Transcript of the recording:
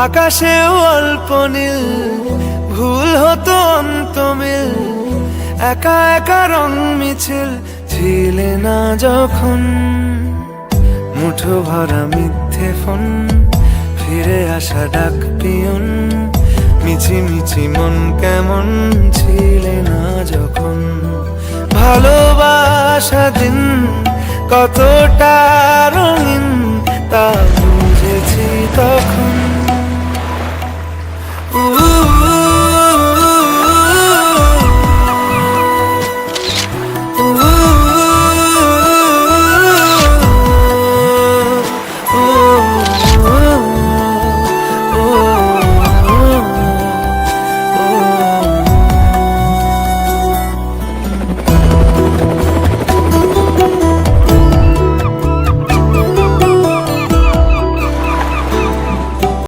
আকাশেও অল্প নীল, ভুল হতো অন্তমিল, একা একা রং মিছিল ছিলে না যখন। মুঠো ভরা মিথ্যে ফোন, ফিরে আসা ডাক পিয়ন, মিছি মিছি মন কেমন ছিলে না যখন। ভালোবাসা দিন কতটা রঙিন তা বুঝেছি তখন।